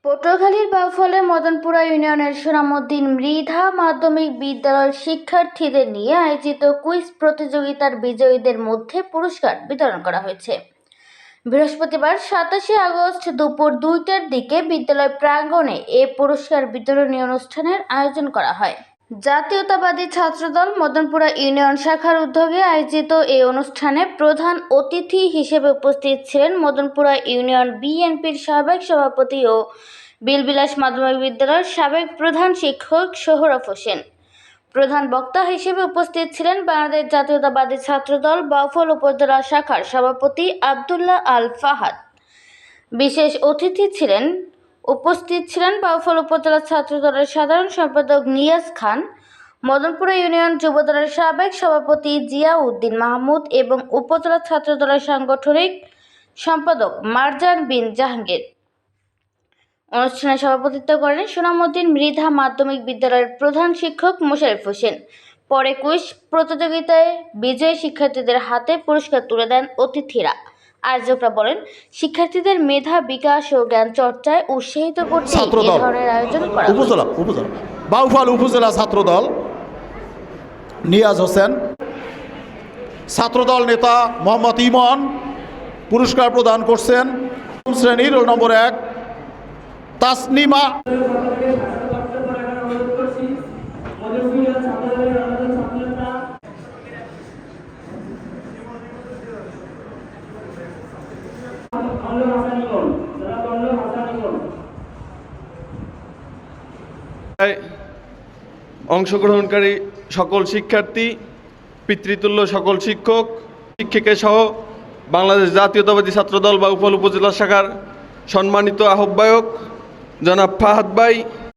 পটুয়াখালীর বাউফলে মদনপুরা ইউনিয়নের সোনামুদ্দিন মৃধা মাধ্যমিক বিদ্যালয়ের শিক্ষার্থীদের নিয়ে আয়োজিত কুইজ প্রতিযোগিতার বিজয়ীদের মধ্যে পুরস্কার বিতরণ করা হয়েছে। বৃহস্পতিবার 27শে আগস্ট দুপুর 2টার দিকে বিদ্যালয় প্রাঙ্গণে এ পুরস্কার বিতরণী অনুষ্ঠানের আয়োজন করা হয়। জাতীয়তাবাদী ছাত্রদল মদনপুরা ইউনিয়ন শাখার উদ্যোগে আয়োজিত এই অনুষ্ঠানে প্রধান অতিথি হিসেবে উপস্থিত ছিলেন মদনপুরা ইউনিয়ন বিএনপির সাবেক সভাপতি ও বিলবিলাস মাধ্যমিক বিদ্যালয়ের সাবেক প্রধান শিক্ষক সোহরাব হোসেন। প্রধান বক্তা হিসেবে উপস্থিত ছিলেন বাংলাদেশ জাতীয়তাবাদী ছাত্রদল বাউফল উপজেলা শাখার সভাপতি আব্দুল্লাহ আল ফাহাদ। বিশেষ অতিথি উপস্থিত ছিলেন বাউফল উপজেলা ছাত্রদলের সাধারণ সম্পাদক নিয়াজ খান, মদনপুরা ইউনিয়ন যুবদলের সাবেক সভাপতি জিয়া উদ্দিন মাহমুদ এবং উপজেলা ছাত্রদলের সাংগঠনিক সম্পাদক মারজান বিন জাহাঙ্গীর। অনুষ্ঠানে সভাপতিত্ব করেন সোনামুদ্দিন মৃধা মাধ্যমিক বিদ্যালয়ের প্রধান শিক্ষক মোশাররফ হোসেন। পরে কুইজ প্রতিযোগিতায় বিজয়ী শিক্ষার্থীদের হাতে পুরস্কার তুলে দেন অতিথিরা। আয়োজকরা বলেন, শিক্ষার্থীদের মেধা বিকাশ ও জ্ঞান চর্চায় উৎসাহিত করতে এই ধরনের আয়োজন করা হয়। বাউফল উপজেলা ছাত্রদল নিয়াজ হোসেন, ছাত্রদল নেতা মোহাম্মদ ইমন পুরস্কার প্রদান করছেন। শ্রেণীর রোল নম্বর 1 তাসনিমা। অংশগ্রহণকারী সকল শিক্ষার্থী, পিতৃতুল্য সকল শিক্ষক শিক্ষিকা সহ বাংলাদেশ জাতীয়তাবাদী ছাত্রদল বাউফল উপজেলা শাখার সম্মানিত আহ্বায়ক জনাব ফাহাদ ভাই,